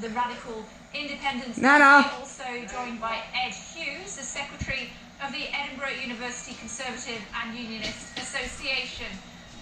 of the Radical Independents. Nana. We're also joined by Ed Hughes, the Secretary of the Edinburgh University Conservative and Unionist Association.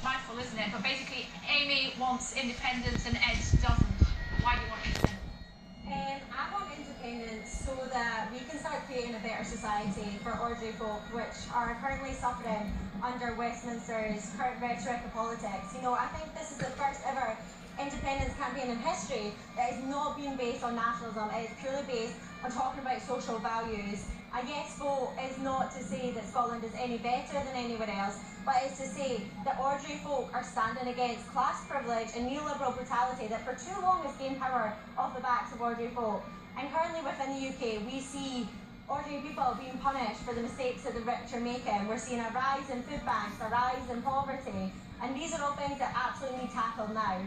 Mindful, isn't it? But basically, Amy wants independence and Ed doesn't. Why do you want independence? I want independence so that we can start creating a better society for ordinary folk which are currently suffering under Westminster's current rhetoric of politics. You know, I think this is the first ever independence campaign in history that is not being based on nationalism. It is purely based on talking about social values. A yes vote is not to say that Scotland is any better than anywhere else, but it's to say that ordinary folk are standing against class privilege and neoliberal brutality that for too long has gained power off the backs of ordinary folk. And currently within the UK, we see ordinary people being punished for the mistakes that the rich are making. We're seeing a rise in food banks, a rise in poverty, and these are all things that absolutely need tackled now.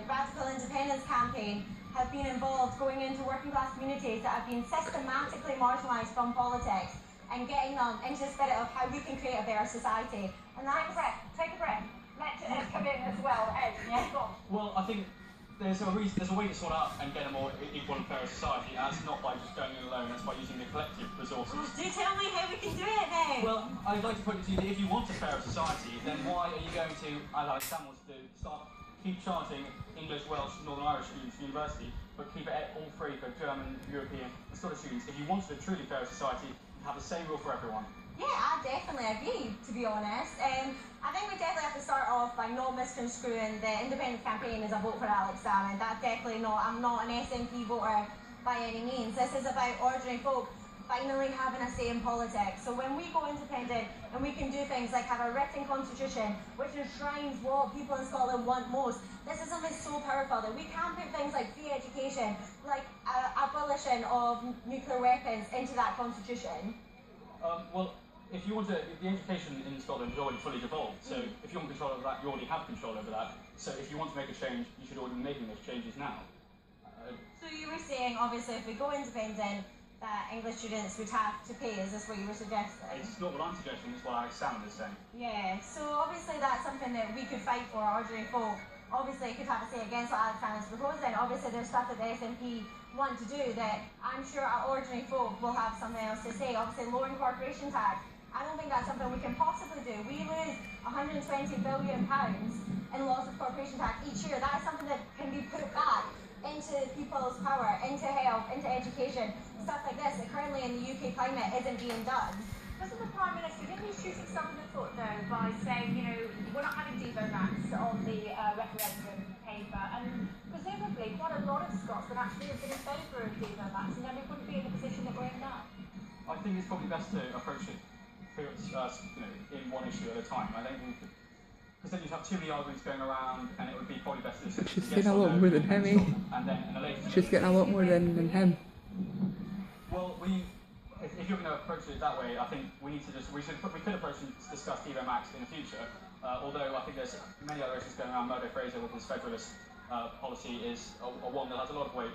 Radical Independence Campaign have been involved going into working class communities that have been systematically marginalised from politics and getting them into the spirit of how we can create a better society. And that's... Take a breath. Let Ed come in as well. Ed, yeah, go on. Well, I think there's a way to sort out and get a more equal and fairer society, and that's not by just going in alone, that's by using the collective resources. Well, do tell me how we can do it then. Well, I'd like to put it to you that if you want a fairer society, then why are you going to, as Alexander wants to do, keep charging English, Welsh, Northern Irish students at university, but keep it all free for German, European and Scottish students? If you wanted a truly fair society, you'd have the same rule for everyone. Yeah, I definitely agree, to be honest. I think we definitely have to start off by not misconstruing the independence campaign as a vote for Alex Salmond. That's definitely not, I'm not an SNP voter by any means. This is about ordinary folk finally having a say in politics. So when we go independent and we can do things like have a written constitution which enshrines what people in Scotland want most, this is something so powerful that we can put things like free education, like abolition of nuclear weapons into that constitution. Well, if you want to, the education in Scotland is already fully devolved, so if you want control over that, you already have control over that. So if you want to make a change, you should already be making those changes now. So you were saying, obviously, if we go independent, that English students would have to pay. Is this what you were suggesting? It's not what I'm suggesting, it's what Alex Salmond is saying. Yeah, so obviously that's something that we could fight for, ordinary folk. Obviously could have a say against what Alex Salmond's proposing. Obviously there's stuff that the SNP want to do that I'm sure our ordinary folk will have something else to say. Obviously lowering corporation tax, I don't think that's something we can possibly do. We lose £120 billion in loss of corporation tax each year. That is something that can be put back into people's power, into health, into education, stuff like this that currently in the UK climate isn't being done. Wasn't the Prime Minister, didn't he shoot himself in the foot though by saying, you know, we're not having Devo Max on the referendum paper, and presumably quite a lot of Scots would actually have been in favour of Devo Max, and then we wouldn't be in the position that we're in now. I think it's probably best to approach it in one issue at a time. I don't think because then you'd have too many arguments going around, and it would be probably best to She's getting a lot more than him, eh? And then in a later She's getting a lot more than him. Well, if you're going to approach it that way, I think we could approach and discuss Devo Max in the future. Although I think there's many other issues going around. Murdo Fraser with his federalist policy is a one that has a lot of weight,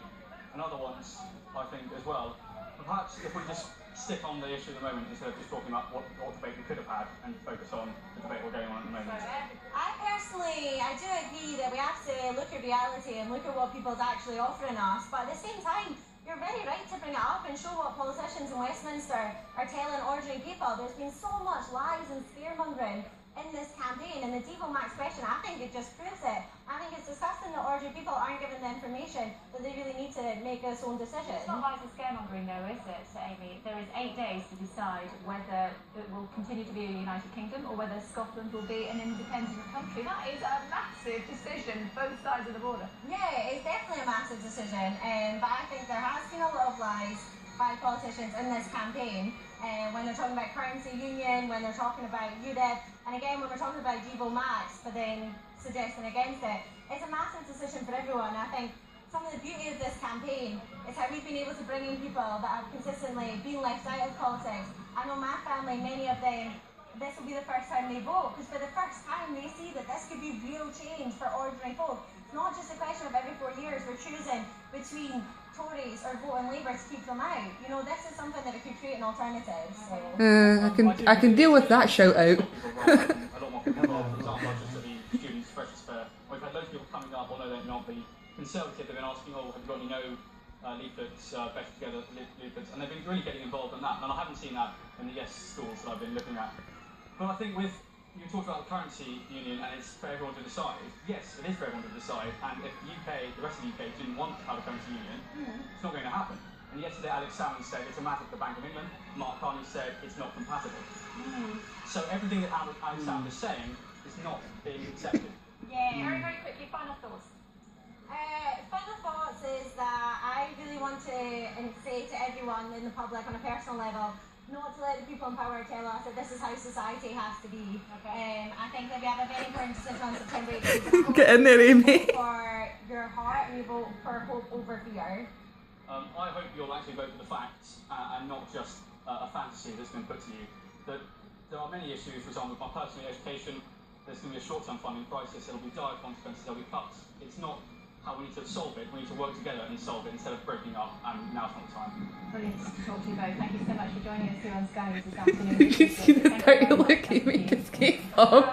and other ones I think as well. Perhaps if we just stick on the issue at the moment instead of just talking about what debate we could have had and focus on the debate we're going on at the moment. I do agree that we have to look at reality and look at what people's actually offering us, but at the same time, you're very right to bring it up and show what politicians in Westminster are telling ordinary people. There's been so much lies and scaremongering in this campaign, and the Devo Max question, I think it just proves it. I think it's disgusting that ordinary people aren't given the information that they really need to make this own decision. It's not lies and scaremongering though, is it, Amy? There is 8 days to decide whether it will continue to be a United Kingdom or whether Scotland will be an independent country. That is a massive decision, both sides of the border. Yeah, it's definitely a massive decision, but I think there has been a lot of lies by politicians in this campaign. When they're talking about currency union, when they're talking about UDIP, and again when we're talking about Devo Max, but then suggesting against it, it's a massive decision for everyone. I think some of the beauty of this campaign is how we've been able to bring in people that have consistently been left out of politics. I know my family, many of them, this will be the first time they vote, because for the first time they see that this could be real change for ordinary folk. It's not just a question of every 4 years we're choosing between Tories or voting Labour to keep them out. You know, this is something that it could create an alternative. So. I can deal with that shout out. a lot more people involved. For example, just at the students' freshers fair, we've had loads of people coming up, although they're not the Conservative, they've been asking, oh, have you got any no leaflets, better together leaflets, and they've been really getting involved in that, and I haven't seen that in the Yes schools that I've been looking at. But I think you talked about the currency union and it's for everyone to decide. Yes, it is for everyone to decide, and if the rest of the UK didn't want to have a currency union, it's not going to happen. And yesterday Alex Salmond said it's a matter for the Bank of England, Mark Carney said it's not compatible. So everything that Alex Salmond is saying is not being accepted. Yeah. Very, very quickly, final thoughts. Final thoughts is that I really want to say to everyone in the public on a personal level, not to let the people in power tell us that this is how society has to be. Okay. I think that we have a very important decision on September 18th. Get in there, Amy. For your heart, and we vote for hope over fear. I hope you'll actually vote for the facts and not just a fantasy that's been put to you. That there are many issues, for example, with my personal education, there's going to be a short-term funding crisis, there'll be dire consequences, there'll be cuts. It's not how we need to solve it, we need to work together and solve it instead of breaking up, and now's not the time. Brilliant to talk to you both. Thank you so much for joining us here on Sky News this afternoon. Did you see the dirty look Amy just gave off?